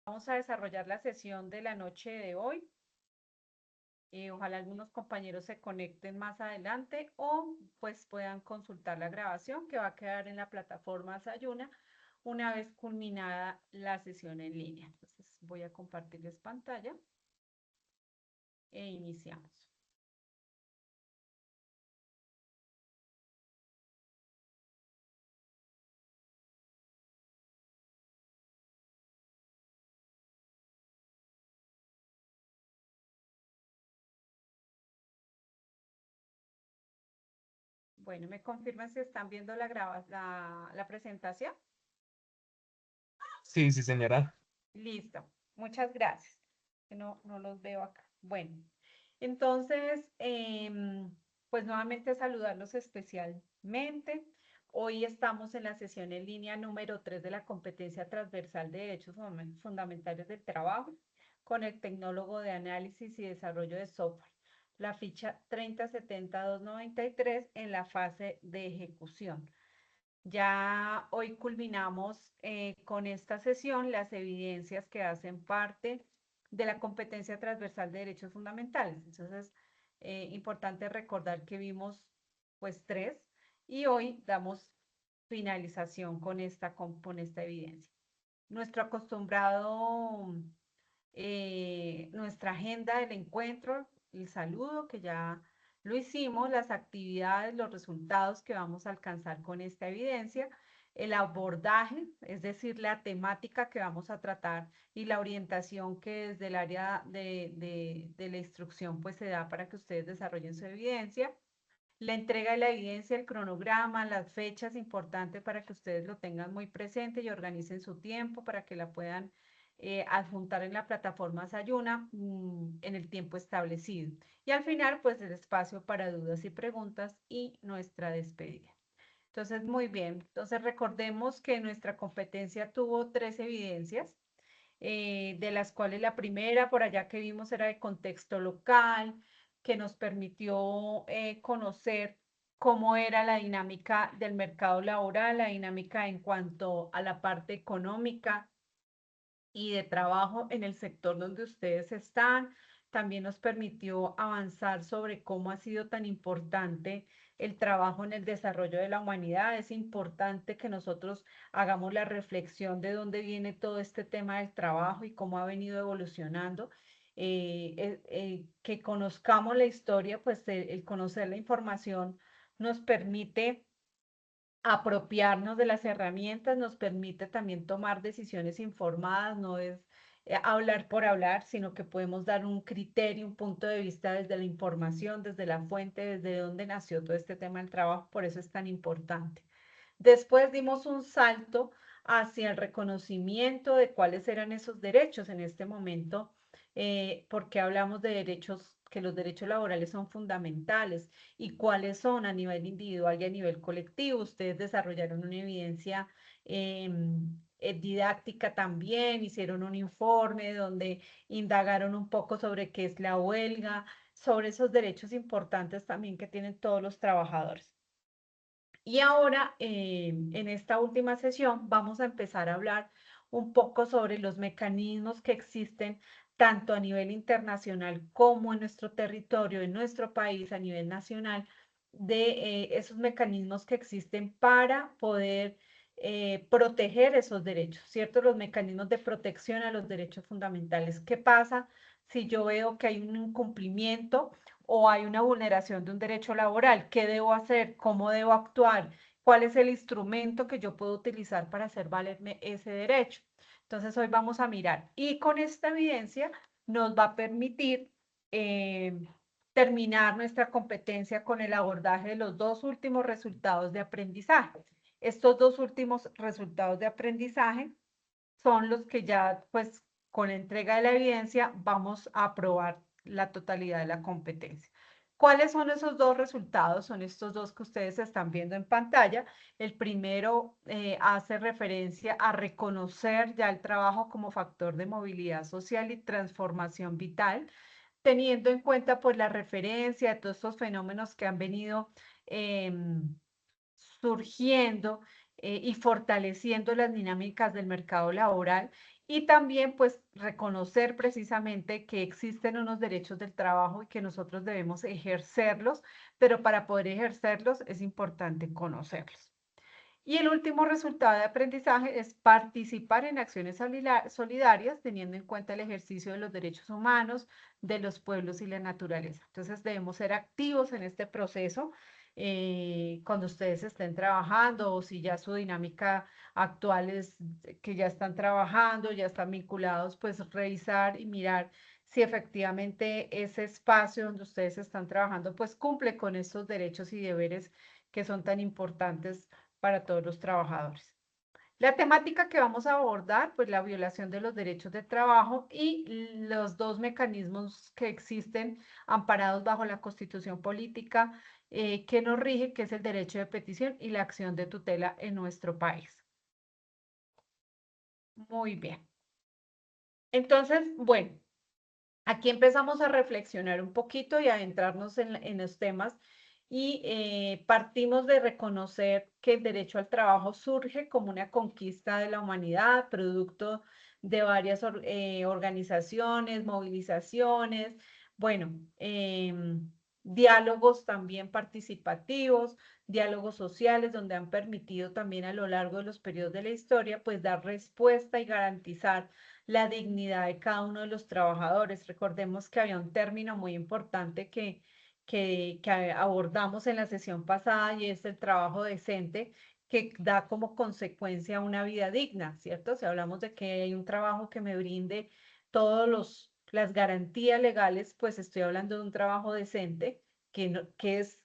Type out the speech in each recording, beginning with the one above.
Vamos a desarrollar la sesión de la noche de hoy. Ojalá algunos compañeros se conecten más adelante o pues puedan consultar la grabación que va a quedar en la plataforma Sayuna una vez culminada la sesión en línea. Entonces voy a compartirles pantalla e iniciamos. Bueno, ¿me confirman si están viendo la presentación? Sí, sí, señora. Listo, muchas gracias. No los veo acá. Bueno, entonces, pues nuevamente saludarlos especialmente. Hoy estamos en la sesión en línea número 3 de la competencia transversal de derechos fundamentales del trabajo con el tecnólogo de análisis y desarrollo de software, la ficha 3070293 en la fase de ejecución. Ya hoy culminamos con esta sesión las evidencias que hacen parte de la competencia transversal de derechos fundamentales. Entonces, importante recordar que vimos pues 3 y hoy damos finalización con esta evidencia. Nuestro acostumbrado, nuestra agenda del encuentro, el saludo que ya lo hicimos, las actividades, los resultados que vamos a alcanzar con esta evidencia, el abordaje, es decir, la temática que vamos a tratar y la orientación que desde el área de la instrucción pues se da para que ustedes desarrollen su evidencia, la entrega de la evidencia, el cronograma, las fechas importantes para que ustedes lo tengan muy presente y organicen su tiempo para que la puedan adjuntar en la plataforma Sayuna en el tiempo establecido. Y al final, pues el espacio para dudas y preguntas y nuestra despedida. Entonces, muy bien. Entonces, recordemos que nuestra competencia tuvo 3 evidencias, de las cuales la primera por allá que vimos era de contexto local, que nos permitió conocer cómo era la dinámica del mercado laboral, la dinámica en cuanto a la parte económica y de trabajo en el sector donde ustedes están. También nos permitió avanzar sobre cómo ha sido tan importante el trabajo en el desarrollo de la humanidad. Es importante que nosotros hagamos la reflexión de dónde viene todo este tema del trabajo y cómo ha venido evolucionando. Que conozcamos la historia, pues el conocer la información nos permite apropiarnos de las herramientas, nos permite también tomar decisiones informadas, no es hablar por hablar, sino que podemos dar un criterio, un punto de vista desde la información, desde la fuente, desde dónde nació todo este tema del trabajo, por eso es tan importante. Después dimos un salto hacia el reconocimiento de cuáles eran esos derechos en este momento, porque hablamos de derechos, que los derechos laborales son fundamentales y cuáles son a nivel individual y a nivel colectivo. Ustedes desarrollaron una evidencia didáctica también, hicieron un informe donde indagaron un poco sobre qué es la huelga, sobre esos derechos importantes también que tienen todos los trabajadores. Y ahora, en esta última sesión, vamos a empezar a hablar un poco sobre los mecanismos que existen tanto a nivel internacional como en nuestro territorio, en nuestro país, a nivel nacional, de esos mecanismos que existen para poder proteger esos derechos, ¿cierto? Los mecanismos de protección a los derechos fundamentales. ¿Qué pasa si yo veo que hay un incumplimiento o hay una vulneración de un derecho laboral? ¿Qué debo hacer? ¿Cómo debo actuar? ¿Cuál es el instrumento que yo puedo utilizar para hacer valerme ese derecho? Entonces hoy vamos a mirar y con esta evidencia nos va a permitir eh, terminar nuestra competencia con el abordaje de los 2 últimos resultados de aprendizaje. Estos 2 últimos resultados de aprendizaje son los que ya, pues, con la entrega de la evidencia vamos a aprobar la totalidad de la competencia. ¿Cuáles son esos 2 resultados? Son estos 2 que ustedes están viendo en pantalla. El primero hace referencia a reconocer ya el trabajo como factor de movilidad social y transformación vital, teniendo en cuenta pues la referencia de todos estos fenómenos que han venido eh, surgiendo y fortaleciendo las dinámicas del mercado laboral y también pues reconocer precisamente que existen unos derechos del trabajo y que nosotros debemos ejercerlos, pero para poder ejercerlos es importante conocerlos. Y el último resultado de aprendizaje es participar en acciones solidarias teniendo en cuenta el ejercicio de los derechos humanos, de los pueblos y la naturaleza. Entonces debemos ser activos en este proceso cuando ustedes estén trabajando o si ya su dinámica actual es que ya están trabajando, ya están vinculados, pues revisar y mirar si efectivamente ese espacio donde ustedes están trabajando pues cumple con estos derechos y deberes que son tan importantes para todos los trabajadores. La temática que vamos a abordar, pues la violación de los derechos de trabajo y los dos mecanismos que existen amparados bajo la Constitución Política que nos rige, que es el derecho de petición y la acción de tutela en nuestro país. Muy bien. Entonces, bueno, aquí empezamos a reflexionar un poquito y a adentrarnos en los temas y partimos de reconocer que el derecho al trabajo surge como una conquista de la humanidad, producto de varias organizaciones, movilizaciones, bueno, diálogos también participativos, diálogos sociales, donde han permitido también a lo largo de los periodos de la historia, pues dar respuesta y garantizar la dignidad de cada uno de los trabajadores. Recordemos que había un término muy importante que abordamos en la sesión pasada y es el trabajo decente que da como consecuencia una vida digna, ¿cierto? Si hablamos de que hay un trabajo que me brinde todas las garantías legales, pues estoy hablando de un trabajo decente que es,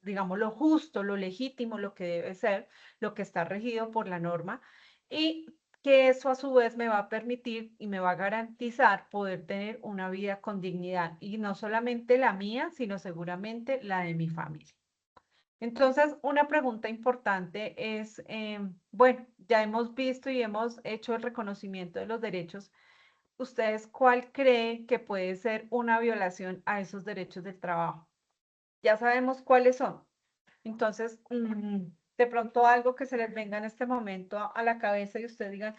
digamos, lo justo, lo legítimo, lo que debe ser, lo que está regido por la norma. Y que eso a su vez me va a permitir y me va a garantizar poder tener una vida con dignidad y no solamente la mía, sino seguramente la de mi familia. Entonces, una pregunta importante es, bueno, ya hemos visto y hemos hecho el reconocimiento de los derechos. ¿Ustedes cuál creen que puede ser una violación a esos derechos del trabajo? Ya sabemos cuáles son. Entonces, de pronto algo que se les venga en este momento a la cabeza y ustedes digan,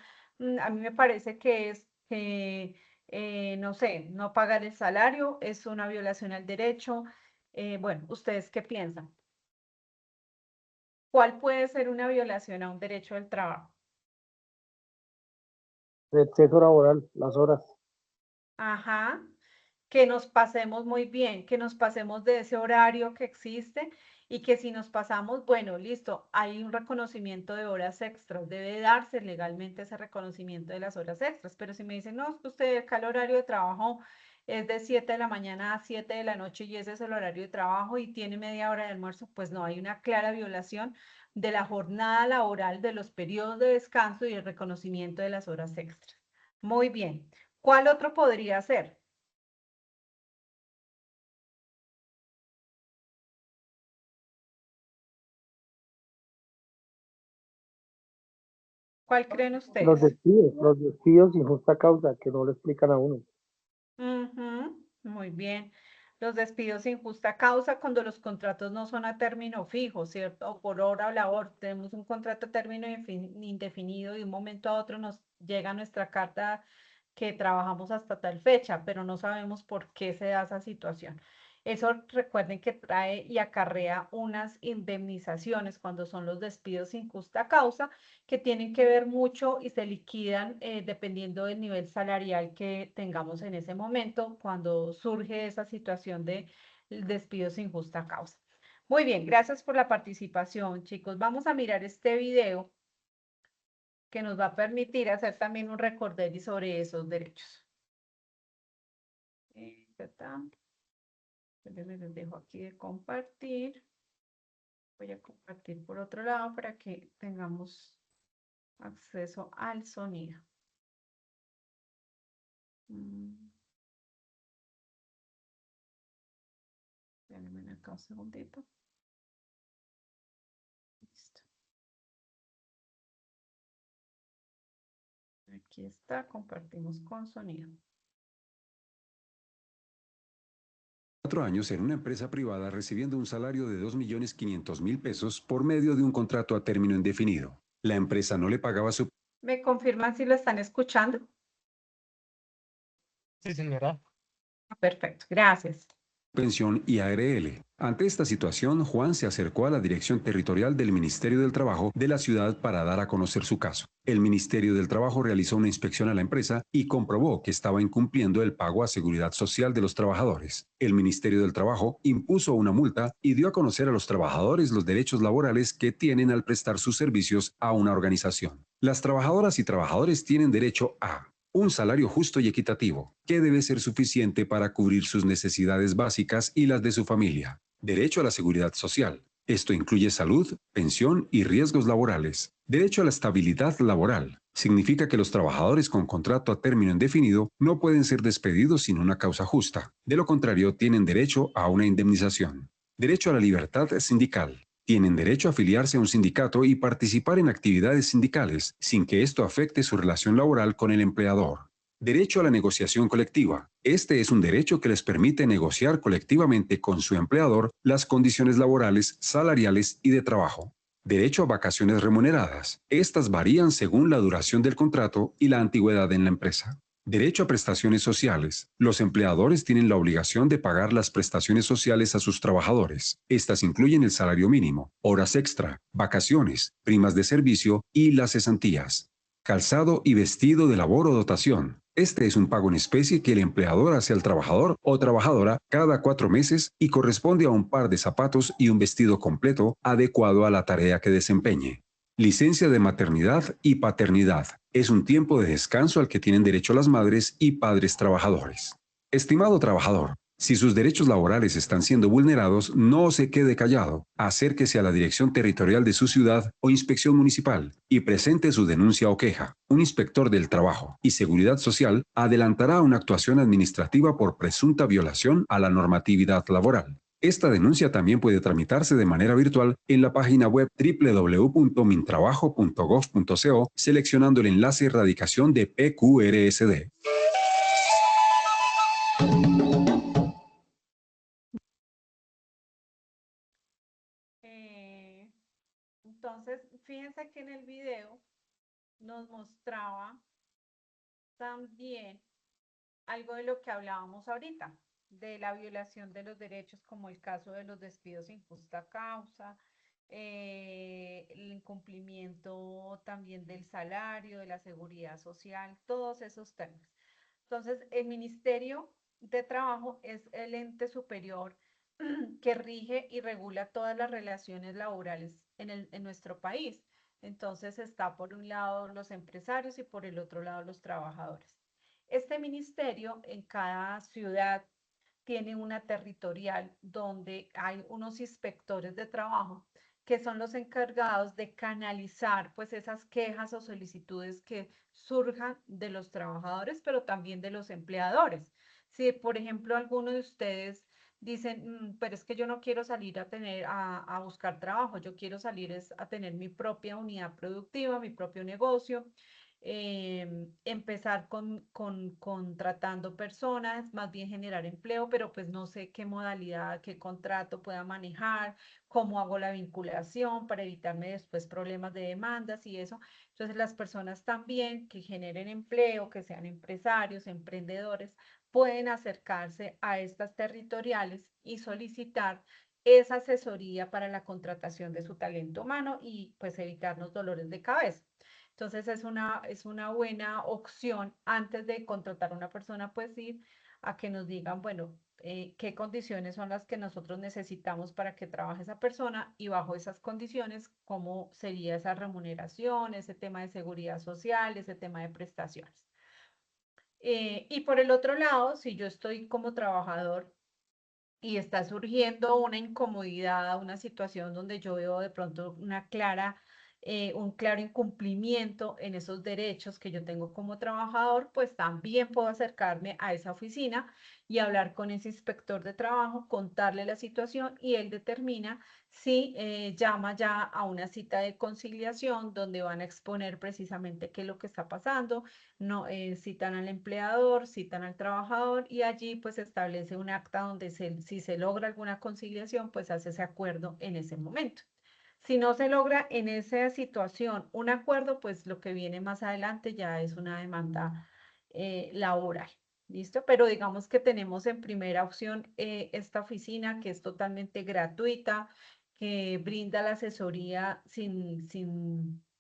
a mí me parece que es que, no sé, no pagar el salario es una violación al derecho. Bueno, ¿ustedes qué piensan? ¿Cuál puede ser una violación a un derecho del trabajo? El exceso laboral, las horas. Ajá, que nos pasemos muy bien, que nos pasemos de ese horario que existe y que si nos pasamos, bueno, listo, hay un reconocimiento de horas extras, debe darse legalmente ese reconocimiento de las horas extras, pero si me dicen, no, es que usted acá el horario de trabajo es de 7 de la mañana a 7 de la noche y ese es el horario de trabajo y tiene media hora de almuerzo, pues no, hay una clara violación de la jornada laboral, de los periodos de descanso y el reconocimiento de las horas extras. Muy bien. ¿Cuál otro podría ser? ¿Cuál creen ustedes? Los despidos sin justa causa, que no le explican a uno. Ujú, muy bien. Los despidos sin justa causa cuando los contratos no son a término fijo, ¿cierto? O por hora o labor. Tenemos un contrato a término indefinido y de un momento a otro nos llega nuestra carta que trabajamos hasta tal fecha, pero no sabemos por qué se da esa situación. Eso recuerden que trae y acarrea unas indemnizaciones cuando son los despidos sin justa causa que tienen que ver mucho y se liquidan dependiendo del nivel salarial que tengamos en ese momento cuando surge esa situación de despido sin justa causa. Muy bien, gracias por la participación, chicos. Vamos a mirar este video que nos va a permitir hacer también un recorderis sobre esos derechos. Les dejo aquí de compartir. Voy a compartir por otro lado para que tengamos acceso al sonido. Déjenme acá un segundito. Listo. Aquí está, compartimos con sonido. 4 años en una empresa privada recibiendo un salario de 2.500.000 pesos por medio de un contrato a término indefinido. La empresa no le pagaba su ¿Me confirman si lo están escuchando? Sí, señora. Perfecto, gracias. pensión y ARL. Ante esta situación, Juan se acercó a la Dirección Territorial del Ministerio del Trabajo de la ciudad para dar a conocer su caso. El Ministerio del Trabajo realizó una inspección a la empresa y comprobó que estaba incumpliendo el pago a seguridad social de los trabajadores. El Ministerio del Trabajo impuso una multa y dio a conocer a los trabajadores los derechos laborales que tienen al prestar sus servicios a una organización. Las trabajadoras y trabajadores tienen derecho a un salario justo y equitativo, que debe ser suficiente para cubrir sus necesidades básicas y las de su familia. Derecho a la seguridad social. Esto incluye salud, pensión y riesgos laborales. Derecho a la estabilidad laboral. Significa que los trabajadores con contrato a término indefinido no pueden ser despedidos sin una causa justa. De lo contrario, tienen derecho a una indemnización. Derecho a la libertad sindical. Tienen derecho a afiliarse a un sindicato y participar en actividades sindicales sin que esto afecte su relación laboral con el empleador. Derecho a la negociación colectiva. Este es un derecho que les permite negociar colectivamente con su empleador las condiciones laborales, salariales y de trabajo. Derecho a vacaciones remuneradas. Estas varían según la duración del contrato y la antigüedad en la empresa. Derecho a prestaciones sociales. Los empleadores tienen la obligación de pagar las prestaciones sociales a sus trabajadores. Estas incluyen el salario mínimo, horas extra, vacaciones, primas de servicio y las cesantías. Calzado y vestido de labor o dotación. Este es un pago en especie que el empleador hace al trabajador o trabajadora cada 4 meses y corresponde a un par de zapatos y un vestido completo adecuado a la tarea que desempeñe. Licencia de maternidad y paternidad. Es un tiempo de descanso al que tienen derecho las madres y padres trabajadores. Estimado trabajador, si sus derechos laborales están siendo vulnerados, no se quede callado. Acérquese a la Dirección Territorial de su ciudad o Inspección Municipal y presente su denuncia o queja. Un inspector del Trabajo y Seguridad Social adelantará una actuación administrativa por presunta violación a la normatividad laboral. Esta denuncia también puede tramitarse de manera virtual en la página web www.mintrabajo.gov.co seleccionando el enlace Erradicación de PQRSD. Entonces, fíjense que en el video nos mostraba también algo de lo que hablábamos ahorita, de la violación de los derechos, como el caso de los despidos sin justa causa, el incumplimiento también del salario, de la seguridad social, todos esos temas. Entonces, el Ministerio de Trabajo es el ente superior que rige y regula todas las relaciones laborales en nuestro país. Entonces está por un lado los empresarios y por el otro lado los trabajadores. Este ministerio en cada ciudad tiene una territorial donde hay unos inspectores de trabajo que son los encargados de canalizar pues esas quejas o solicitudes que surjan de los trabajadores, pero también de los empleadores. Si, por ejemplo, alguno de ustedes dicen, pero es que yo no quiero salir a buscar trabajo, yo quiero salir a tener mi propia unidad productiva, mi propio negocio, empezar con contratando personas, más bien generar empleo, pero pues no sé qué modalidad, qué contrato pueda manejar, cómo hago la vinculación para evitarme después problemas de demandas y eso. Entonces las personas también que generen empleo, que sean empresarios, emprendedores, pueden acercarse a estas territoriales y solicitar esa asesoría para la contratación de su talento humano y pues evitarnos dolores de cabeza. Entonces es una buena opción antes de contratar a una persona, pues ir a que nos digan, bueno, qué condiciones son las que nosotros necesitamos para que trabaje esa persona y bajo esas condiciones, cómo sería esa remuneración, ese tema de seguridad social, ese tema de prestaciones. Y por el otro lado, si yo estoy como trabajador y está surgiendo una incomodidad, una situación donde yo veo de pronto un claro incumplimiento en esos derechos que yo tengo como trabajador, pues también puedo acercarme a esa oficina y hablar con ese inspector de trabajo, contarle la situación y él determina si llama ya a una cita de conciliación donde van a exponer precisamente qué es lo que está pasando, no, citan al empleador, citan al trabajador y allí pues se establece un acta donde si se logra alguna conciliación, pues hace ese acuerdo en ese momento. Si no se logra en esa situación un acuerdo, pues lo que viene más adelante ya es una demanda laboral. ¿Listo? Pero digamos que tenemos en primera opción esta oficina que es totalmente gratuita, que brinda la asesoría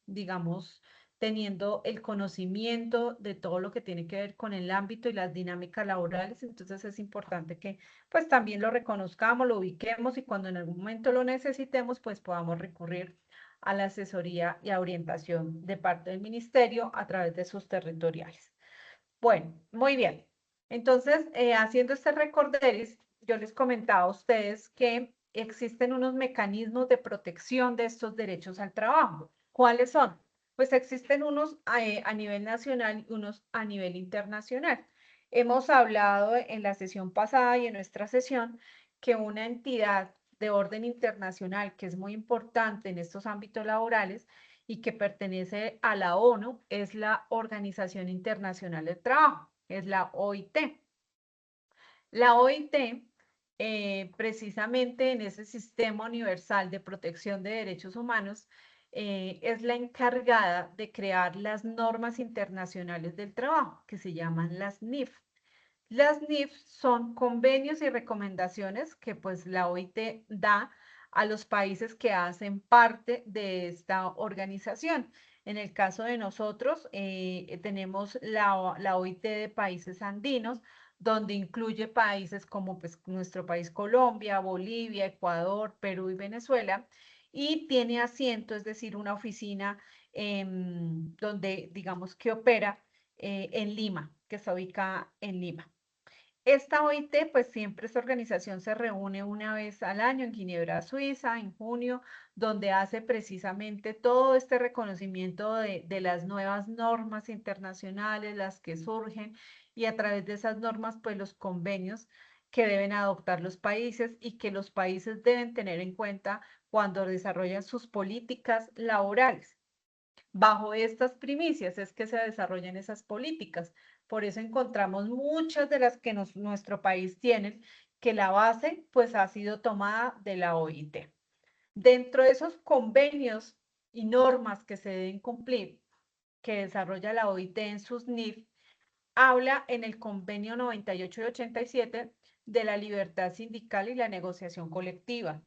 digamos, teniendo el conocimiento de todo lo que tiene que ver con el ámbito y las dinámicas laborales. Entonces es importante que pues también lo reconozcamos, lo ubiquemos y cuando en algún momento lo necesitemos, pues podamos recurrir a la asesoría y a orientación de parte del ministerio a través de sus territoriales. Bueno, muy bien. Entonces, haciendo este recorderis, yo les comentaba a ustedes que existen unos mecanismos de protección de estos derechos al trabajo. ¿Cuáles son? Pues existen unos a nivel nacional y unos a nivel internacional. Hemos hablado en la sesión pasada y en nuestra sesión que una entidad de orden internacional que es muy importante en estos ámbitos laborales y que pertenece a la ONU, es la Organización Internacional del Trabajo, es la OIT. La OIT, precisamente en ese sistema universal de protección de derechos humanos, es la encargada de crear las normas internacionales del trabajo, que se llaman las NIF. Las NIF son convenios y recomendaciones que pues la OIT da a los países que hacen parte de esta organización. En el caso de nosotros, tenemos la OIT de países andinos, donde incluye países como pues, nuestro país Colombia, Bolivia, Ecuador, Perú y Venezuela, y tiene asiento, es decir, una oficina donde digamos que opera en Lima, que está ubicada en Lima. Esta OIT, pues siempre esta organización se reúne una vez al año en Ginebra, Suiza, en junio, donde hace precisamente todo este reconocimiento de las nuevas normas internacionales, las que surgen, y a través de esas normas, pues los convenios que deben adoptar los países y que los países deben tener en cuenta cuando desarrollan sus políticas laborales. Bajo estas primicias es que se desarrollan esas políticas. Por eso encontramos muchas de las que nuestro país tiene, que la base pues ha sido tomada de la OIT. Dentro de esos convenios y normas que se deben cumplir, que desarrolla la OIT en sus NIF, habla en el convenio 98 y 87 de la libertad sindical y la negociación colectiva.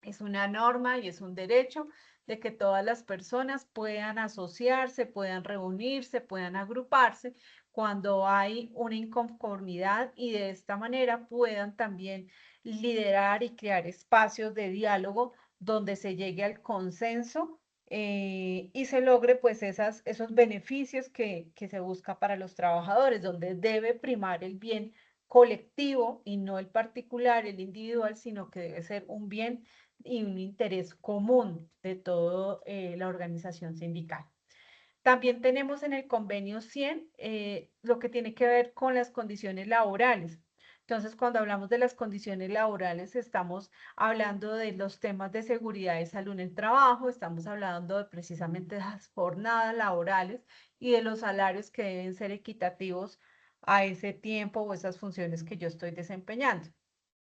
Es una norma y es un derecho de que todas las personas puedan asociarse, puedan reunirse, puedan agruparse cuando hay una inconformidad y de esta manera puedan también liderar y crear espacios de diálogo donde se llegue al consenso y se logre pues esos beneficios que se busca para los trabajadores, donde debe primar el bien colectivo y no el particular, el individual, sino que debe ser un bien y un interés común de toda la organización sindical. También tenemos en el convenio 100 lo que tiene que ver con las condiciones laborales. Entonces, cuando hablamos de las condiciones laborales, estamos hablando de los temas de seguridad y salud en el trabajo, estamos hablando de precisamente las jornadas laborales y de los salarios que deben ser equitativos a ese tiempo o esas funciones que yo estoy desempeñando.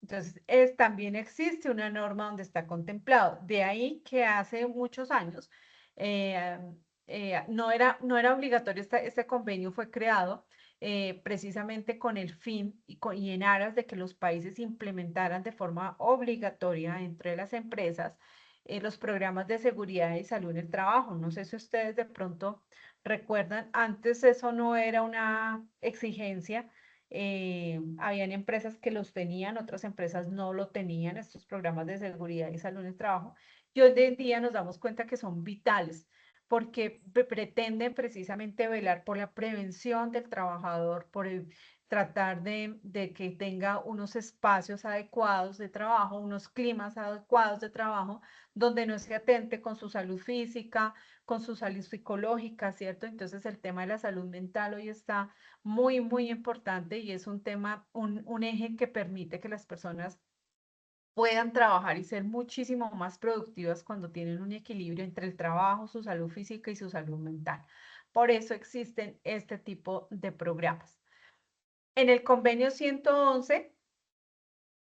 Entonces, también existe una norma donde está contemplado. De ahí que hace muchos años eh, no era obligatorio, este convenio fue creado precisamente con el fin y en aras de que los países implementaran de forma obligatoria entre las empresas los programas de seguridad y salud en el trabajo. No sé si ustedes de pronto recuerdan, antes eso no era una exigencia. Habían empresas que los tenían, otras empresas no lo tenían, estos programas de seguridad y salud en el trabajo. Y hoy en día nos damos cuenta que son vitales porque pretenden precisamente velar por la prevención del trabajador, por tratar de que tenga unos espacios adecuados de trabajo, unos climas adecuados de trabajo, donde no se atente con su salud física, con su salud psicológica, ¿cierto? Entonces el tema de la salud mental hoy está muy, muy importante y es un tema, un eje que permite que las personas puedan trabajar y ser muchísimo más productivas cuando tienen un equilibrio entre el trabajo, su salud física y su salud mental. Por eso existen este tipo de programas. En el convenio 111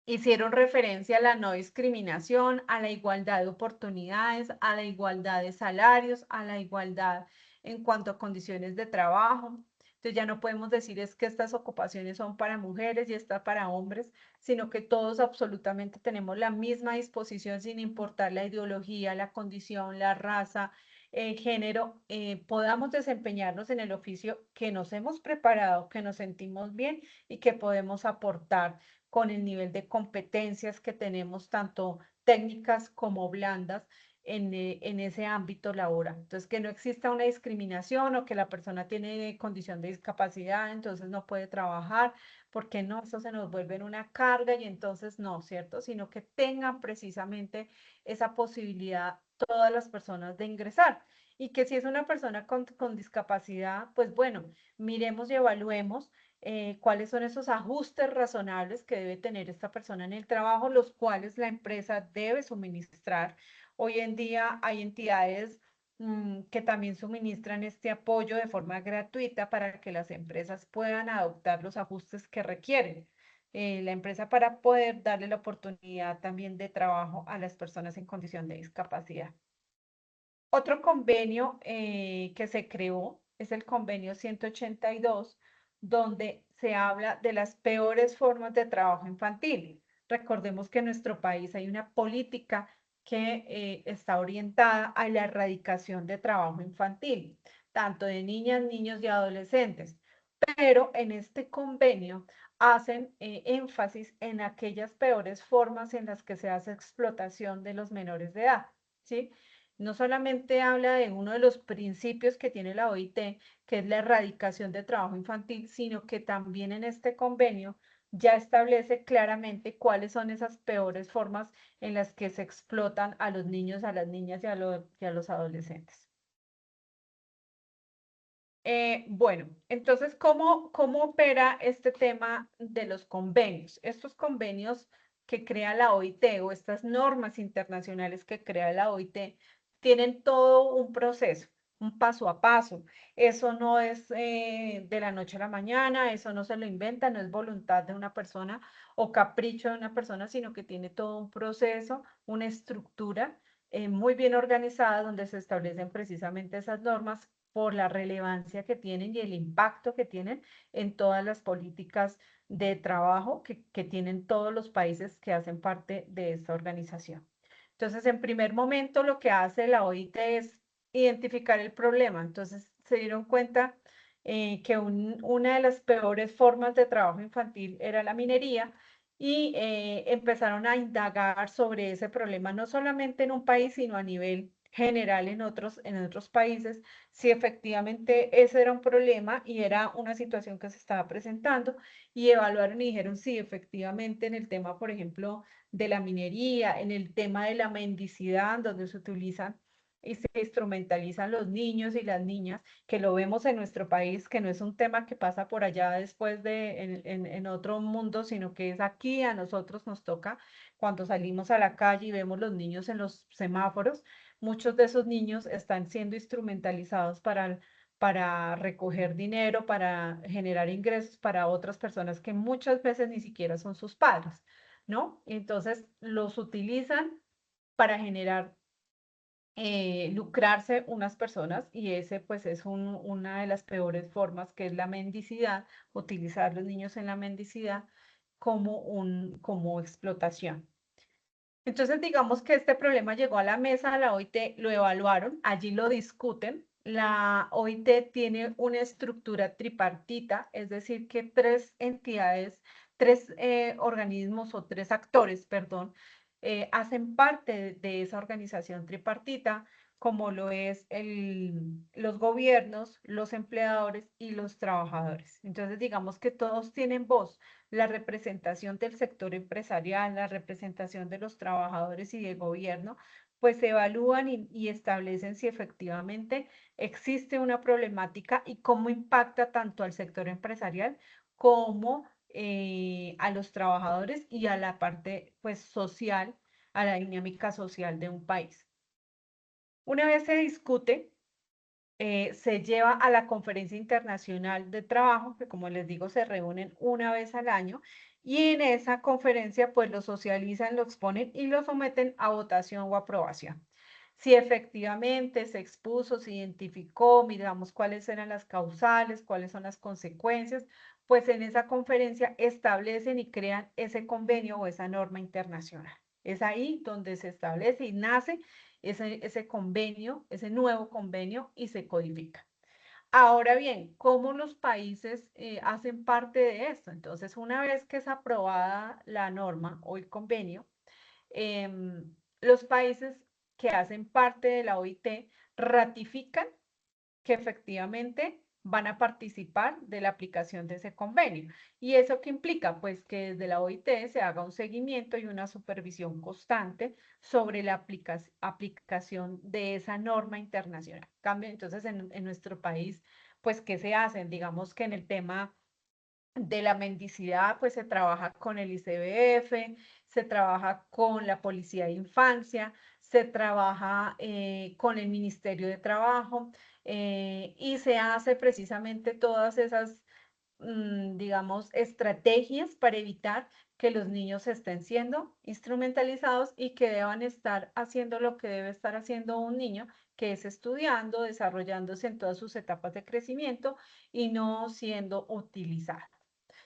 hicieron referencia a la no discriminación, a la igualdad de oportunidades, a la igualdad de salarios, a la igualdad en cuanto a condiciones de trabajo. Entonces ya no podemos decir es que estas ocupaciones son para mujeres y esta para hombres, sino que todos absolutamente tenemos la misma disposición sin importar la ideología, la condición, la raza, el género, podamos desempeñarnos en el oficio que nos hemos preparado, que nos sentimos bien y que podemos aportar con el nivel de competencias que tenemos, tanto técnicas como blandas, en ese ámbito laboral. Entonces, que no exista una discriminación o que la persona tiene condición de discapacidad, entonces no puede trabajar, porque no, eso se nos vuelve en una carga y entonces no, ¿cierto? Sino que tengan precisamente esa posibilidad todas las personas de ingresar. Y que si es una persona con discapacidad, pues bueno, miremos y evaluemos cuáles son esos ajustes razonables que debe tener esta persona en el trabajo, los cuales la empresa debe suministrar. Hoy en día hay entidades que también suministran este apoyo de forma gratuita para que las empresas puedan adoptar los ajustes que requieren. La empresa para poder darle la oportunidad también de trabajo a las personas en condición de discapacidad. Otro convenio que se creó es el convenio 182, donde se habla de las peores formas de trabajo infantil. Recordemos que en nuestro país hay una política que está orientada a la erradicación de trabajo infantil, tanto de niñas, niños y adolescentes. Pero en este convenio hacen énfasis en aquellas peores formas en las que se hace explotación de los menores de edad, ¿sí? No solamente habla de uno de los principios que tiene la OIT, que es la erradicación de trabajo infantil, sino que también en este convenio ya establece claramente cuáles son esas peores formas en las que se explotan a los niños, a las niñas y a los adolescentes. Bueno, entonces, ¿cómo opera este tema de los convenios? Estos convenios que crea la OIT o estas normas internacionales que crea la OIT tienen todo un proceso, un paso a paso. Eso no es de la noche a la mañana, eso no se lo inventa, no es voluntad de una persona o capricho de una persona, sino que tiene todo un proceso, una estructura muy bien organizada donde se establecen precisamente esas normas por la relevancia que tienen y el impacto que tienen en todas las políticas de trabajo que tienen todos los países que hacen parte de esta organización. Entonces, en primer momento, lo que hace la OIT es identificar el problema. Entonces, se dieron cuenta que una de las peores formas de trabajo infantil era la minería y empezaron a indagar sobre ese problema, no solamente en un país, sino a nivel general en otros países, si efectivamente ese era un problema y era una situación que se estaba presentando, y evaluaron y dijeron, sí, efectivamente en el tema, por ejemplo, de la minería, en el tema de la mendicidad, donde se utilizan y se instrumentalizan los niños y las niñas, que lo vemos en nuestro país, que no es un tema que pasa por allá después de en otro mundo, sino que es aquí, a nosotros nos toca cuando salimos a la calle y vemos los niños en los semáforos, muchos de esos niños están siendo instrumentalizados para recoger dinero, para generar ingresos para otras personas que muchas veces ni siquiera son sus padres, ¿no? Entonces los utilizan para generar lucrarse unas personas y ese pues es una de las peores formas que es la mendicidad, utilizar los niños en la mendicidad como explotación. Entonces, digamos que este problema llegó a la mesa de la OIT, lo evaluaron, allí lo discuten. La OIT tiene una estructura tripartita, es decir, que tres entidades, tres organismos o tres actores, perdón, hacen parte de esa organización tripartita, como lo es los gobiernos, los empleadores y los trabajadores. Entonces, digamos que todos tienen voz, la representación del sector empresarial, la representación de los trabajadores y del gobierno, pues se evalúan y establecen si efectivamente existe una problemática y cómo impacta tanto al sector empresarial como a los trabajadores y a la parte pues social, a la dinámica social de un país. Una vez se discute, se lleva a la Conferencia Internacional de Trabajo, que como les digo, se reúnen una vez al año, y en esa conferencia pues lo socializan, lo exponen y lo someten a votación o aprobación. Si efectivamente se expuso, se identificó, miramos cuáles eran las causales, cuáles son las consecuencias, pues en esa conferencia establecen y crean ese convenio o esa norma internacional. Es ahí donde se establece y nace ese convenio, ese nuevo convenio y se codifica. Ahora bien, ¿cómo los países hacen parte de esto? Entonces, una vez que es aprobada la norma o el convenio, los países que hacen parte de la OIT ratifican que efectivamente van a participar de la aplicación de ese convenio. ¿Y eso qué implica? Pues que desde la OIT se haga un seguimiento y una supervisión constante sobre la aplicación de esa norma internacional. Cambio, entonces, en nuestro país, pues, ¿qué se hacen? Digamos que en el tema de la mendicidad, pues se trabaja con el ICBF, se trabaja con la Policía de Infancia, se trabaja con el Ministerio de Trabajo y se hace precisamente todas esas, digamos, estrategias para evitar que los niños estén siendo instrumentalizados y que deban estar haciendo lo que debe estar haciendo un niño, que es estudiando, desarrollándose en todas sus etapas de crecimiento y no siendo utilizado.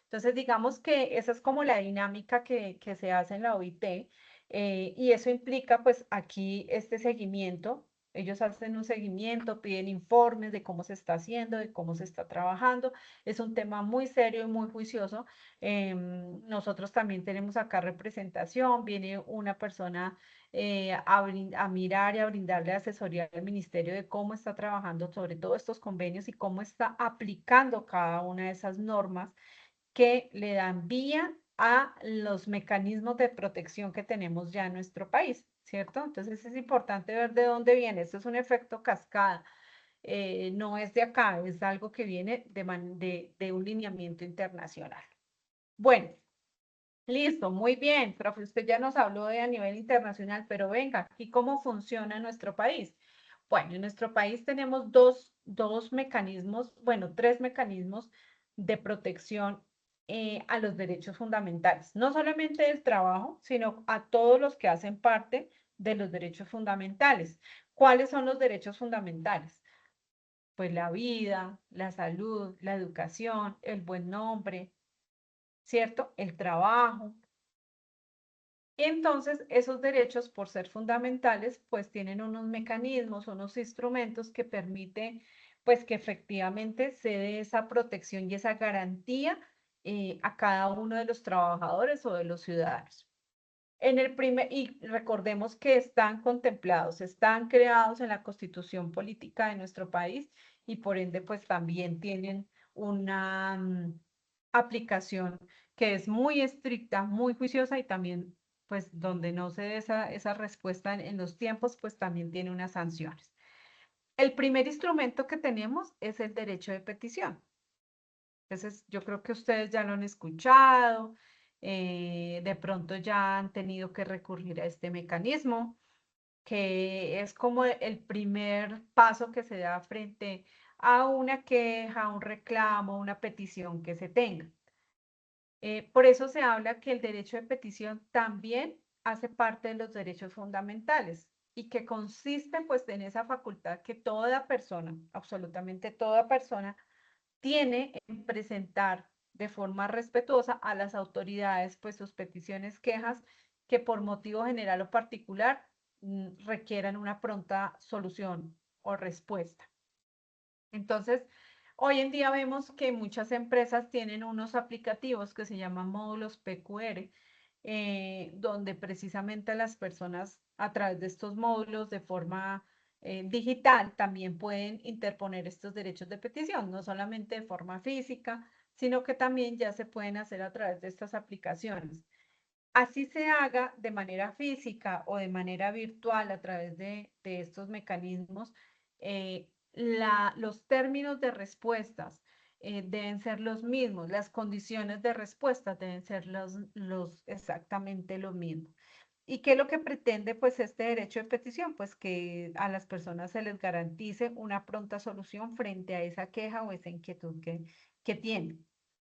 Entonces, digamos que esa es como la dinámica que se hace en la OIT y eso implica pues aquí este seguimiento. Ellos hacen un seguimiento, piden informes de cómo se está haciendo, de cómo se está trabajando. Es un tema muy serio y muy juicioso. Nosotros también tenemos acá representación, viene una persona a mirar y a brindarle asesoría al ministerio de cómo está trabajando sobre todos estos convenios y cómo está aplicando cada una de esas normas que le dan vía a los mecanismos de protección que tenemos ya en nuestro país, ¿cierto? Entonces es importante ver de dónde viene. Esto es un efecto cascada, no es de acá, es algo que viene de un lineamiento internacional. Bueno, listo, muy bien, profe, usted ya nos habló de a nivel internacional, pero venga, ¿y cómo funciona en nuestro país? Bueno, en nuestro país tenemos dos mecanismos, bueno, tres mecanismos de protección a los derechos fundamentales, no solamente del trabajo, sino a todos los que hacen parte de los derechos fundamentales. ¿Cuáles son los derechos fundamentales? Pues la vida, la salud, la educación, el buen nombre, ¿cierto? El trabajo. Y entonces esos derechos, por ser fundamentales, pues tienen unos mecanismos, unos instrumentos que permiten, pues que efectivamente se dé esa protección y esa garantía a cada uno de los trabajadores o de los ciudadanos. Y recordemos que están contemplados, están creados en la Constitución Política de nuestro país y por ende, pues también tienen una aplicación que es muy estricta, muy juiciosa y también, pues, donde no se dé esa respuesta en los tiempos, pues también tiene unas sanciones. El primer instrumento que tenemos es el derecho de petición. Entonces, yo creo que ustedes ya lo han escuchado, de pronto ya han tenido que recurrir a este mecanismo, que es como el primer paso que se da frente a una queja, un reclamo, una petición que se tenga. Por eso se habla que el derecho de petición también hace parte de los derechos fundamentales y que consiste pues en esa facultad que toda persona, absolutamente toda persona, tiene en presentar de forma respetuosa a las autoridades pues sus peticiones, quejas que por motivo general o particular requieran una pronta solución o respuesta. Entonces, hoy en día vemos que muchas empresas tienen unos aplicativos que se llaman módulos PQR, donde precisamente las personas a través de estos módulos de forma digital también pueden interponer estos derechos de petición, no solamente de forma física, sino que también ya se pueden hacer a través de estas aplicaciones. Así se haga de manera física o de manera virtual a través de estos mecanismos, los términos de respuestas deben ser los mismos, las condiciones de respuesta deben ser exactamente lo mismo. ¿Y qué es lo que pretende pues este derecho de petición? Pues que a las personas se les garantice una pronta solución frente a esa queja o esa inquietud que tienen.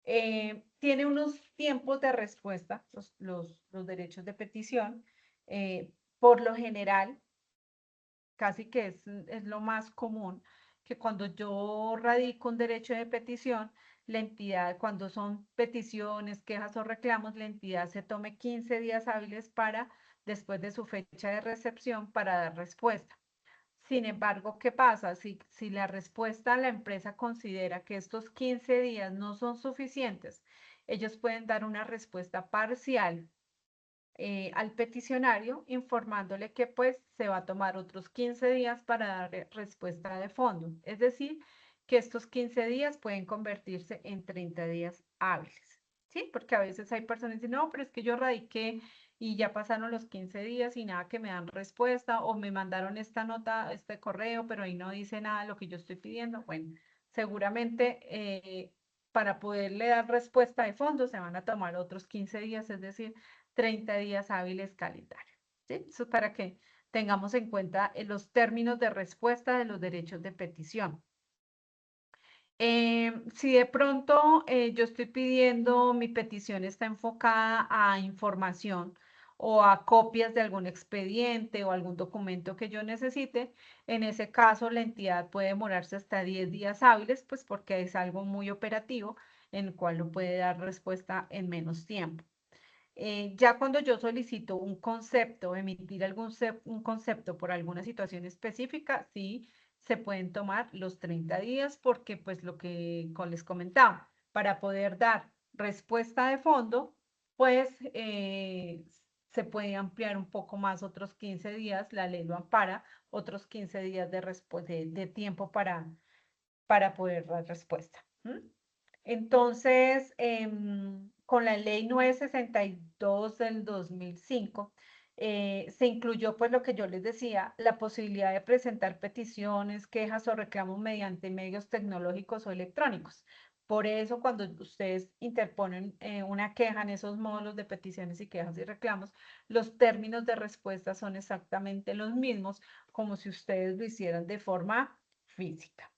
Tiene unos tiempos de respuesta, los derechos de petición. Por lo general, casi que es lo más común, que cuando yo radico un derecho de petición, la entidad, cuando son peticiones, quejas o reclamos, la entidad se tome 15 días hábiles para, después de su fecha de recepción, para dar respuesta. Sin embargo, ¿qué pasa? Si la respuesta la empresa considera que estos 15 días no son suficientes, ellos pueden dar una respuesta parcial al peticionario, informándole que pues se va a tomar otros 15 días para dar respuesta de fondo. Es decir, que estos 15 días pueden convertirse en 30 días hábiles. ¿Sí? Porque a veces hay personas que dicen, no, pero es que yo radiqué y ya pasaron los 15 días y nada que me dan respuesta, o me mandaron esta nota, este correo, pero ahí no dice nada de lo que yo estoy pidiendo. Bueno, seguramente para poderle dar respuesta de fondo se van a tomar otros 15 días, es decir, 30 días hábiles calendarios. ¿Sí? Eso es para que tengamos en cuenta los términos de respuesta de los derechos de petición. Si de pronto yo estoy pidiendo, mi petición está enfocada a información o a copias de algún expediente o algún documento que yo necesite, en ese caso la entidad puede demorarse hasta 10 días hábiles, pues porque es algo muy operativo en el cual no puede dar respuesta en menos tiempo. Ya cuando yo solicito un concepto, emitir un concepto por alguna situación específica, sí se pueden tomar los 30 días porque pues lo que les comentaba, para poder dar respuesta de fondo, pues se puede ampliar un poco más otros 15 días, la ley lo ampara, otros 15 días de tiempo para poder dar respuesta. Entonces, con la ley 962 del 2005, se incluyó, pues lo que yo les decía, la posibilidad de presentar peticiones, quejas o reclamos mediante medios tecnológicos o electrónicos. Por eso, cuando ustedes interponen una queja en esos módulos de peticiones y quejas y reclamos, los términos de respuesta son exactamente los mismos como si ustedes lo hicieran de forma física.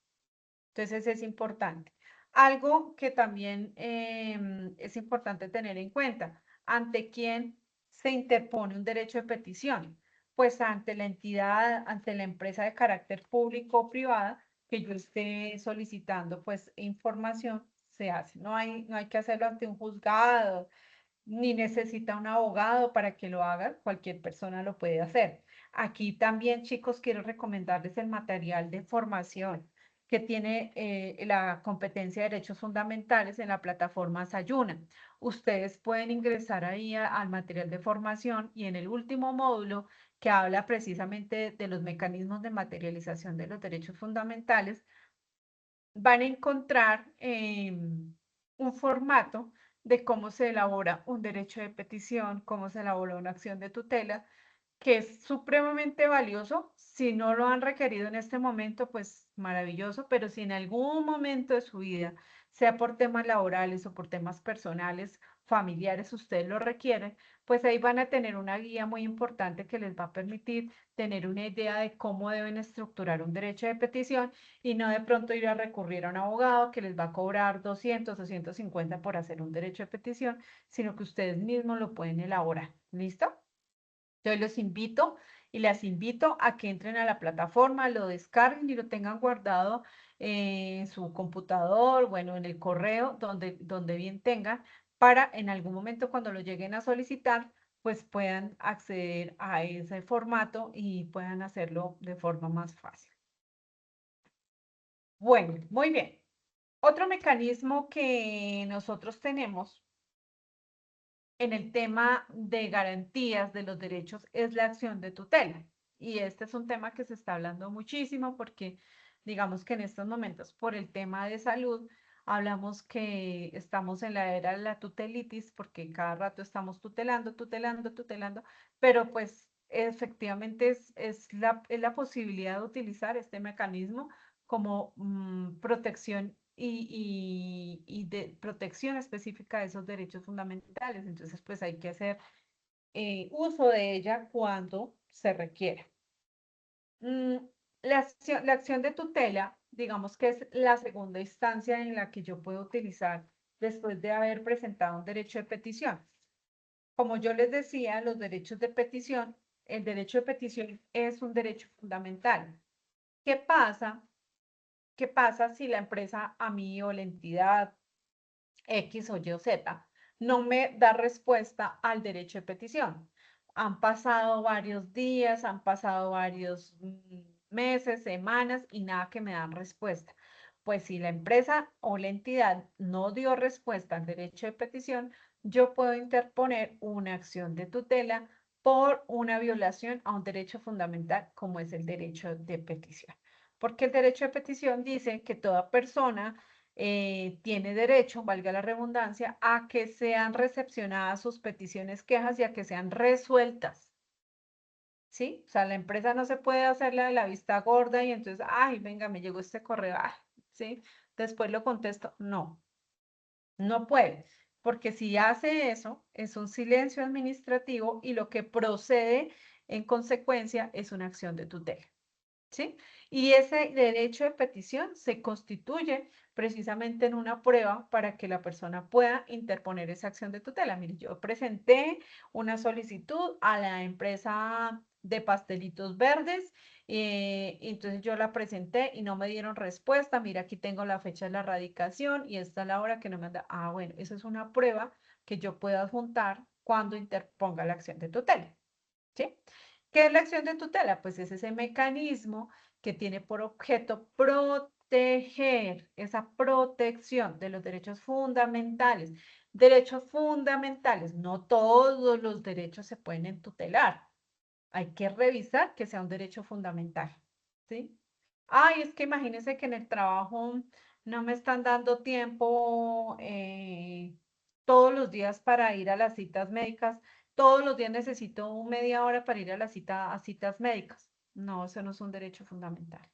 Entonces es importante. Algo que también es importante tener en cuenta, ¿ante quién se interpone un derecho de petición? Pues ante la entidad, ante la empresa de carácter público o privada que yo esté solicitando pues información, se hace. No hay que hacerlo ante un juzgado, ni necesita un abogado para que lo haga, cualquier persona lo puede hacer. Aquí también, chicos, quiero recomendarles el material de formación que tiene la competencia de derechos fundamentales en la plataforma Sayuna. Ustedes pueden ingresar ahí al material de formación y en el último módulo que habla precisamente de los mecanismos de materialización de los derechos fundamentales, van a encontrar un formato de cómo se elabora un derecho de petición, cómo se elabora una acción de tutela, que es supremamente valioso. Si no lo han requerido en este momento, pues maravilloso, pero si en algún momento de su vida, sea por temas laborales o por temas personales, familiares, ustedes lo requieren, pues ahí van a tener una guía muy importante que les va a permitir tener una idea de cómo deben estructurar un derecho de petición y no de pronto ir a recurrir a un abogado que les va a cobrar 200 o 150 por hacer un derecho de petición, sino que ustedes mismos lo pueden elaborar. ¿Listo? Entonces los invito y las invito a que entren a la plataforma, lo descarguen y lo tengan guardado en su computador, bueno, en el correo, donde bien tengan, para en algún momento cuando lo lleguen a solicitar, pues puedan acceder a ese formato y puedan hacerlo de forma más fácil. Bueno, muy bien. Otro mecanismo que nosotros tenemos en el tema de garantías de los derechos es la acción de tutela. Y este es un tema que se está hablando muchísimo porque digamos que en estos momentos por el tema de salud hablamos que estamos en la era de la tutelitis porque cada rato estamos tutelando, pero pues efectivamente es la posibilidad de utilizar este mecanismo como protección y de protección específica de esos derechos fundamentales. Entonces, pues hay que hacer uso de ella cuando se requiera. Mm, la acción de tutela, digamos que es la segunda instancia en la que yo puedo utilizar después de haber presentado un derecho de petición. Como yo les decía, los derechos de petición, el derecho de petición es un derecho fundamental. ¿Qué pasa? ¿Qué pasa si la empresa a mí o la entidad X o Y o Z no me da respuesta al derecho de petición? Han pasado varios días, han pasado varios meses, semanas y nada que me dan respuesta. Pues si la empresa o la entidad no dio respuesta al derecho de petición, yo puedo interponer una acción de tutela por una violación a un derecho fundamental como es el derecho de petición. Porque el derecho de petición dice que toda persona tiene derecho, valga la redundancia, a que sean recepcionadas sus peticiones, quejas y a que sean resueltas. ¿Sí? O sea, la empresa no se puede hacerle de la vista gorda y entonces, ay, venga, me llegó este correo, ay, ¿sí? Después lo contesto. No, no puede, porque si hace eso, es un silencio administrativo y lo que procede en consecuencia es una acción de tutela. ¿Sí? Y ese derecho de petición se constituye precisamente en una prueba para que la persona pueda interponer esa acción de tutela. Mire, yo presenté una solicitud a la empresa de pastelitos verdes, entonces yo la presenté y no me dieron respuesta. Mira, aquí tengo la fecha de la radicación y esta es la hora que no me anda. Ah, bueno, esa es una prueba que yo puedo adjuntar cuando interponga la acción de tutela. ¿Sí? ¿Qué es la acción de tutela? Pues es ese mecanismo que tiene por objeto proteger esa protección de los derechos fundamentales. Derechos fundamentales, no todos los derechos se pueden tutelar. Hay que revisar que sea un derecho fundamental, ¿sí? Ay, es que imagínense que en el trabajo no me están dando tiempo todos los días para ir a las citas médicas. Todos los días necesito media hora para ir a a citas médicas. No, eso no es un derecho fundamental,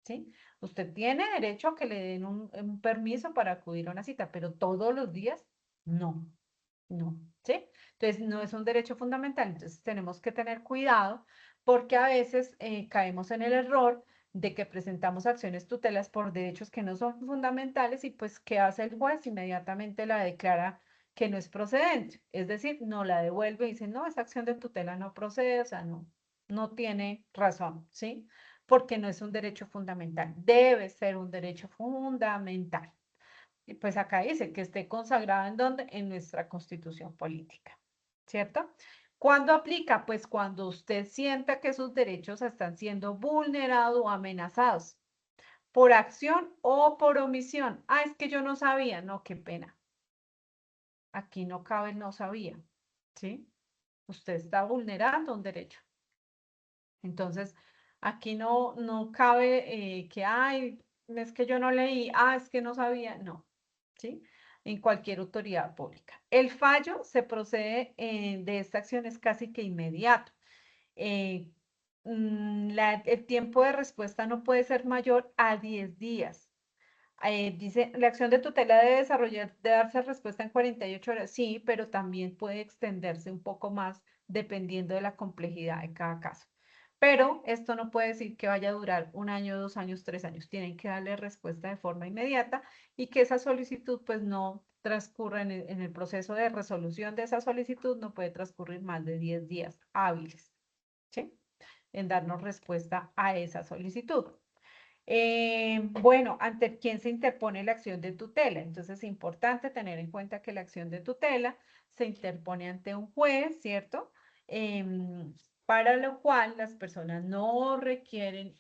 ¿sí? Usted tiene derecho a que le den un permiso para acudir a una cita, pero todos los días, no. No, ¿sí? Entonces, no es un derecho fundamental. Entonces, tenemos que tener cuidado porque a veces caemos en el error de que presentamos acciones tutelas por derechos que no son fundamentales y pues, ¿qué hace el juez? Inmediatamente la declara que no es procedente. Es decir, no la devuelve y dice, no, esa acción de tutela no procede, o sea, no, no tiene razón, ¿sí? Porque no es un derecho fundamental. Debe ser un derecho fundamental. Y pues acá dice que esté consagrado en donde, en nuestra constitución política, ¿cierto? ¿Cuándo aplica? Pues cuando usted sienta que sus derechos están siendo vulnerados o amenazados por acción o por omisión. Ah, es que yo no sabía. No, qué pena. Aquí no cabe el no sabía, ¿sí? Usted está vulnerando un derecho. Entonces, aquí no cabe que, ay, es que yo no leí, ah, es que no sabía. No, ¿sí? En cualquier autoridad pública. El fallo se procede de esta acción es casi que inmediato. Eh, el tiempo de respuesta no puede ser mayor a 10 días. Dice, la acción de tutela debe de darse respuesta en 48 horas. Sí, pero también puede extenderse un poco más dependiendo de la complejidad de cada caso. Pero esto no puede decir que vaya a durar 1 año, 2 años, 3 años. Tienen que darle respuesta de forma inmediata y que esa solicitud pues no transcurra en el proceso de resolución de esa solicitud, no puede transcurrir más de 10 días hábiles, ¿sí? En darnos respuesta a esa solicitud. Bueno, ¿ante quién se interpone la acción de tutela? Entonces es importante tener en cuenta que la acción de tutela se interpone ante un juez, ¿cierto? Para lo cual las personas no requieren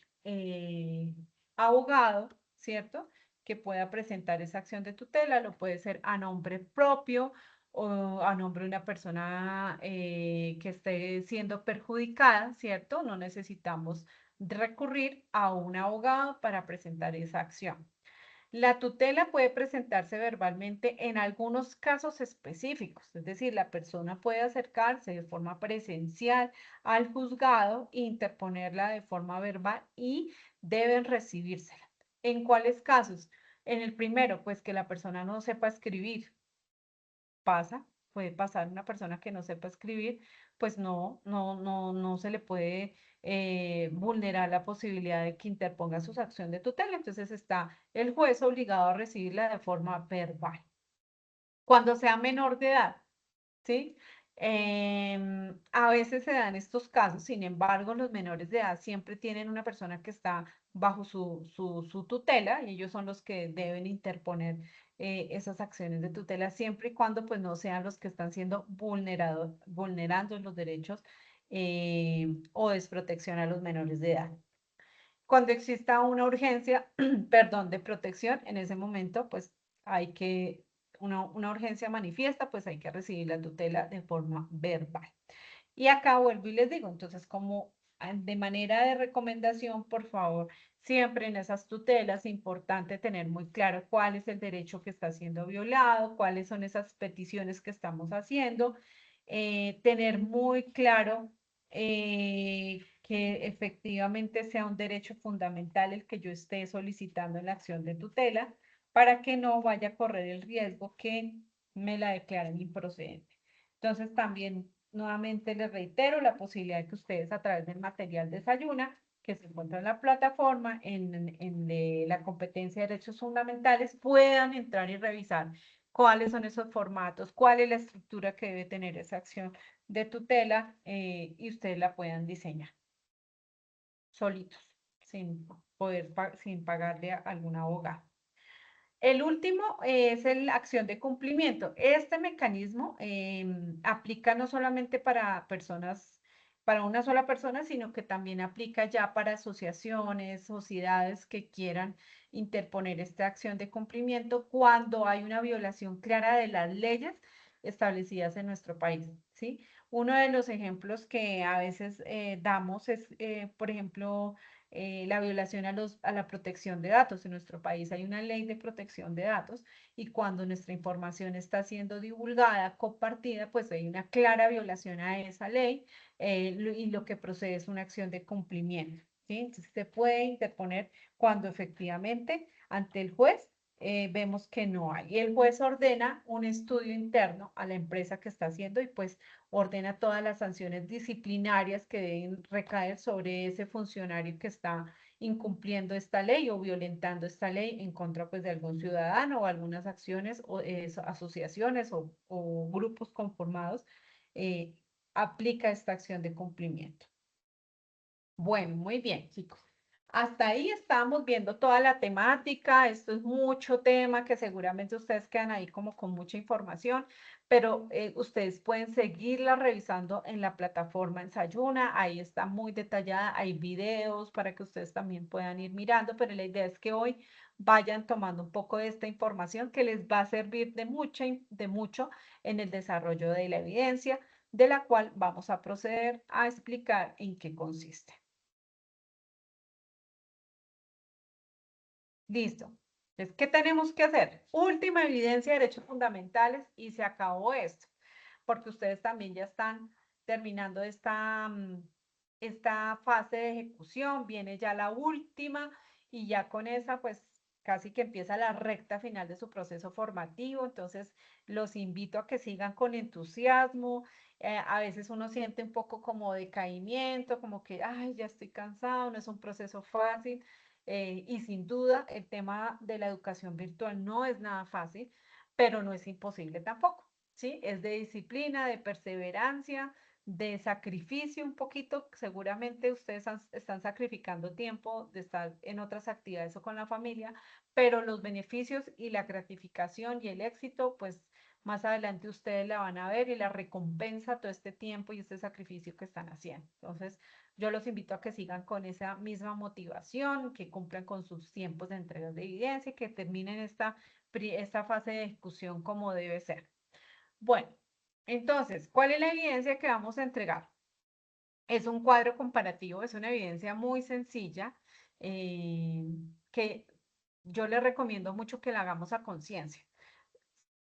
abogado, ¿cierto? Que pueda presentar esa acción de tutela, lo puede ser a nombre propio o a nombre de una persona que esté siendo perjudicada, ¿cierto? No necesitamos recurrir a un abogado para presentar esa acción. La tutela puede presentarse verbalmente en algunos casos específicos, es decir, la persona puede acercarse de forma presencial al juzgado e interponerla de forma verbal y deben recibírsela. ¿En cuáles casos? En el primero, pues que la persona no sepa escribir, pasa, puede pasar una persona que no sepa escribir, pues no se le puede vulnerar la posibilidad de que interponga su acción de tutela. Entonces está el juez obligado a recibirla de forma verbal. cuando sea menor de edad, ¿sí? A veces se dan estos casos, sin embargo, los menores de edad siempre tienen una persona que está bajo su tutela y ellos son los que deben interponer esas acciones de tutela siempre y cuando pues no sean los que están siendo vulnerando los derechos o desprotección a los menores de edad. Cuando exista una urgencia, perdón, de protección, en ese momento, pues hay que, una urgencia manifiesta, pues hay que recibir la tutela de forma verbal. Y acá vuelvo y les digo, entonces, como de manera de recomendación, por favor, siempre en esas tutelas es importante tener muy claro cuál es el derecho que está siendo violado, cuáles son esas peticiones que estamos haciendo, tener muy claro que efectivamente sea un derecho fundamental el que yo esté solicitando en la acción de tutela para que no vaya a correr el riesgo que me la declaren improcedente. Entonces, también nuevamente les reitero la posibilidad de que ustedes a través del material Desayuna, que se encuentra en la plataforma, en la competencia de derechos fundamentales, puedan entrar y revisar cuáles son esos formatos, cuál es la estructura que debe tener esa acción de tutela y ustedes la puedan diseñar solitos, sin pagarle a algún abogado. El último es la acción de cumplimiento. Este mecanismo aplica no solamente para personas, para una sola persona, sino que también aplica ya para asociaciones, sociedades que quieran interponer esta acción de cumplimiento cuando hay una violación clara de las leyes establecidas en nuestro país, ¿sí? Uno de los ejemplos que a veces damos es, por ejemplo, la violación a la protección de datos. En nuestro país hay una ley de protección de datos y cuando nuestra información está siendo divulgada, compartida, pues hay una clara violación a esa ley y lo que procede es una acción de cumplimiento. ¿Sí? Entonces se puede interponer cuando efectivamente ante el juez vemos que no hay. Y el juez ordena un estudio interno a la empresa que está haciendo y pues ordena todas las sanciones disciplinarias que deben recaer sobre ese funcionario que está incumpliendo esta ley o violentando esta ley en contra pues de algún ciudadano o algunas acciones o asociaciones o grupos conformados, eh, aplica esta acción de cumplimiento. Bueno, muy bien, chicos. Hasta ahí estamos viendo toda la temática. Esto es mucho tema que seguramente ustedes quedan ahí como con mucha información, pero ustedes pueden seguirla revisando en la plataforma Ensayuna. Ahí está muy detallada. Hay videos para que ustedes también puedan ir mirando, pero la idea es que hoy vayan tomando un poco de esta información que les va a servir de mucho en el desarrollo de la evidencia, de la cual vamos a proceder a explicar en qué consiste. Listo. Entonces, ¿qué tenemos que hacer? Última evidencia de derechos fundamentales y se acabó esto, porque ustedes también ya están terminando esta fase de ejecución, viene ya la última y ya con esa pues casi que empieza la recta final de su proceso formativo, entonces los invito a que sigan con entusiasmo. A veces uno siente un poco como decaimiento, como que, ay, ya estoy cansado, no es un proceso fácil. Y sin duda, el tema de la educación virtual no es nada fácil, pero no es imposible tampoco, ¿sí? Es de disciplina, de perseverancia, de sacrificio un poquito. Seguramente ustedes están sacrificando tiempo de estar en otras actividades o con la familia, pero los beneficios y la gratificación y el éxito, pues más adelante ustedes la van a ver y la recompensa todo este tiempo y este sacrificio que están haciendo. Entonces, yo los invito a que sigan con esa misma motivación, que cumplan con sus tiempos de entrega de evidencia y que terminen esta fase de ejecución como debe ser. Bueno, entonces, ¿cuál es la evidencia que vamos a entregar? Es un cuadro comparativo, es una evidencia muy sencilla eh, que yo les recomiendo mucho que la hagamos a conciencia.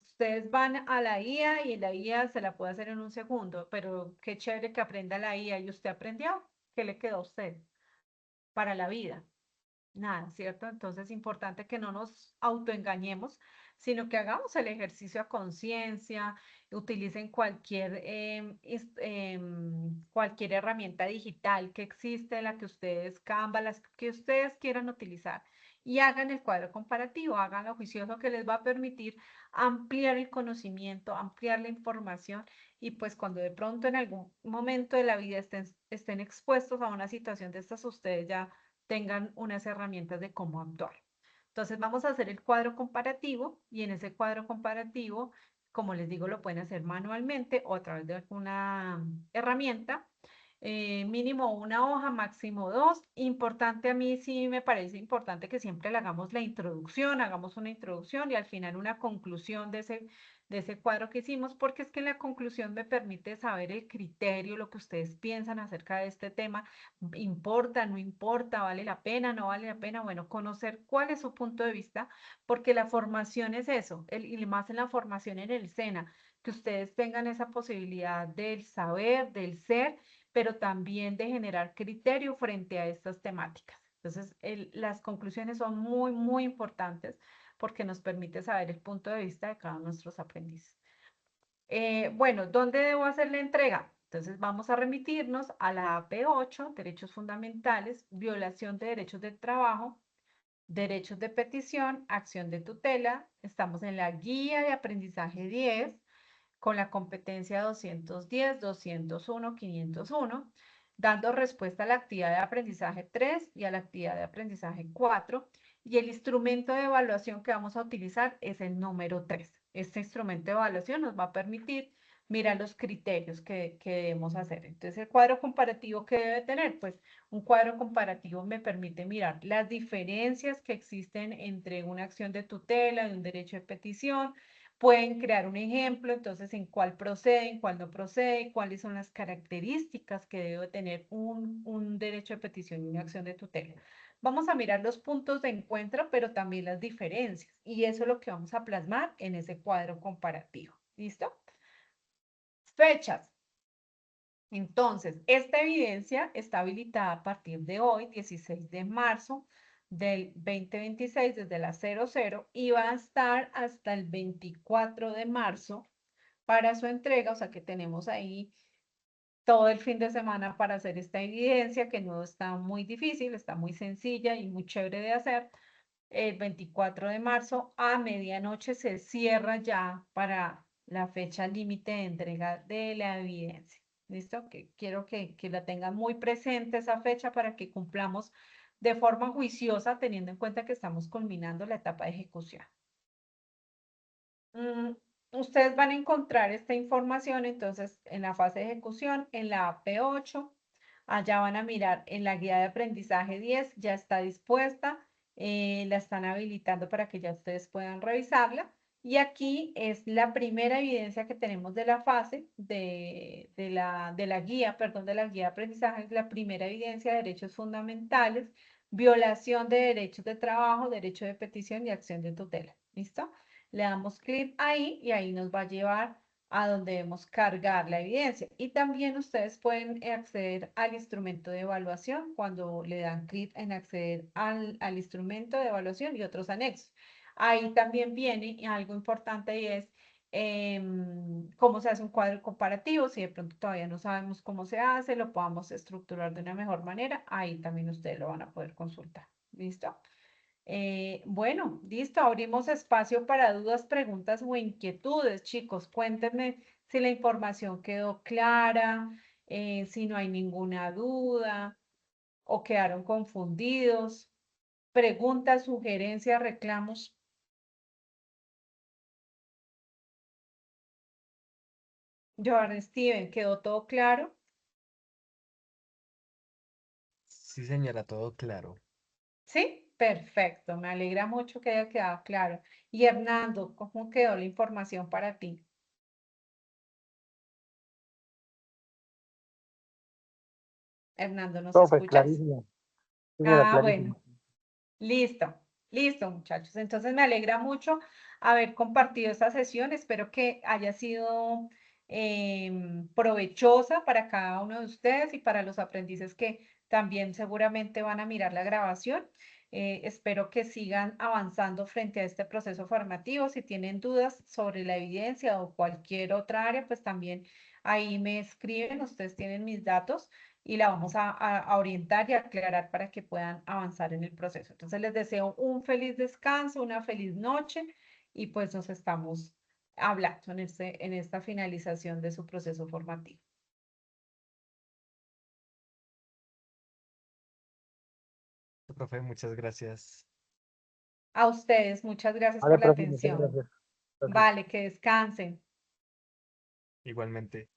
Ustedes van a la IA y la IA se la puede hacer en un segundo, pero qué chévere que aprenda la IA y usted aprendió. ¿Qué le quedó a usted para la vida? Nada, ¿cierto? Entonces es importante que no nos autoengañemos, sino que hagamos el ejercicio a conciencia, utilicen cualquier herramienta digital que existe, la que ustedes, Canva, las que ustedes quieran utilizar, y hagan el cuadro comparativo, háganlo juicioso que les va a permitir ampliar el conocimiento, ampliar la información y pues cuando de pronto en algún momento de la vida estén expuestos a una situación de estas, ustedes ya tengan unas herramientas de cómo actuar. Entonces vamos a hacer el cuadro comparativo y en ese cuadro comparativo, como les digo, lo pueden hacer manualmente o a través de alguna herramienta. Mínimo una hoja, máximo dos. Importante a mí sí me parece importante que siempre le hagamos la introducción, hagamos una introducción y al final una conclusión de ese cuadro que hicimos, porque es que en la conclusión me permite saber el criterio, lo que ustedes piensan acerca de este tema, importa, no importa, vale la pena, no vale la pena, bueno, conocer cuál es su punto de vista, porque la formación es eso, y más en la formación en el SENA, que ustedes tengan esa posibilidad del saber, del ser, pero también de generar criterio frente a estas temáticas. Entonces, las conclusiones son muy, muy importantes porque nos permite saber el punto de vista de cada uno de nuestros aprendices. Bueno, ¿dónde debo hacer la entrega? Entonces vamos a remitirnos a la AP8, Derechos Fundamentales, Violación de Derechos del Trabajo, Derechos de Petición, Acción de Tutela. Estamos en la Guía de Aprendizaje 10, con la competencia 210, 201, 501, dando respuesta a la actividad de aprendizaje 3 y a la actividad de aprendizaje 4. Y el instrumento de evaluación que vamos a utilizar es el número 3. Este instrumento de evaluación nos va a permitir mirar los criterios que debemos hacer. Entonces, el cuadro comparativo que debe tener, pues un cuadro comparativo me permite mirar las diferencias que existen entre una acción de tutela y un derecho de petición. Pueden crear un ejemplo, entonces en cuál procede, en cuál no procede, cuáles son las características que debe tener un derecho de petición y una acción de tutela. Vamos a mirar los puntos de encuentro, pero también las diferencias. Y eso es lo que vamos a plasmar en ese cuadro comparativo. ¿Listo? Fechas. Entonces, esta evidencia está habilitada a partir de hoy, 16 de marzo del 2026, desde las 00, y va a estar hasta el 24 de marzo para su entrega, o sea que tenemos ahí todo el fin de semana para hacer esta evidencia, que no está muy difícil, está muy sencilla y muy chévere de hacer. El 24 de marzo a medianoche se cierra ya para la fecha límite de entrega de la evidencia. ¿Listo? Que quiero que la tengan muy presente esa fecha para que cumplamos de forma juiciosa, teniendo en cuenta que estamos culminando la etapa de ejecución. Ustedes van a encontrar esta información entonces en la fase de ejecución, en la AP8, allá van a mirar en la guía de aprendizaje 10, ya está dispuesta, la están habilitando para que ya ustedes puedan revisarla. Y aquí es la primera evidencia que tenemos de la fase de la guía, perdón, de la guía de aprendizaje, es la primera evidencia de derechos fundamentales, violación de derechos de trabajo, derecho de petición y acción de tutela. ¿Listo? Le damos clic ahí y ahí nos va a llevar a donde debemos cargar la evidencia. Y también ustedes pueden acceder al instrumento de evaluación cuando le dan clic en acceder al instrumento de evaluación y otros anexos. Ahí también viene algo importante y es cómo se hace un cuadro comparativo. Si de pronto todavía no sabemos cómo se hace, lo podamos estructurar de una mejor manera, ahí también ustedes lo van a poder consultar. ¿Listo? Bueno, listo, abrimos espacio para dudas, preguntas o inquietudes, chicos. Cuéntenme si la información quedó clara, si no hay ninguna duda o quedaron confundidos. Preguntas, sugerencias, reclamos. Joan Steven, ¿quedó todo claro? Sí, señora, todo claro. Sí, perfecto. Me alegra mucho que haya quedado claro. Y Hernando, ¿cómo quedó la información para ti? Hernando, ¿nos Profe, escuchas? clarísimo. Señora, Ah, bueno. clarísimo. Listo, listo, muchachos. Entonces me alegra mucho haber compartido esta sesión. Espero que haya sido provechosa para cada uno de ustedes y para los aprendices que también seguramente van a mirar la grabación. Espero que sigan avanzando frente a este proceso formativo. Si tienen dudas sobre la evidencia o cualquier otra área, pues también ahí me escriben. Ustedes tienen mis datos. y la vamos a orientar y aclarar para que puedan avanzar en el proceso. Entonces les deseo un feliz descanso, una feliz noche y pues nos estamos hablando en esta finalización de su proceso formativo. Profe, muchas gracias. A ustedes, muchas gracias Vale, por la profe, muchas atención. gracias. Gracias. Vale, que descansen. Igualmente.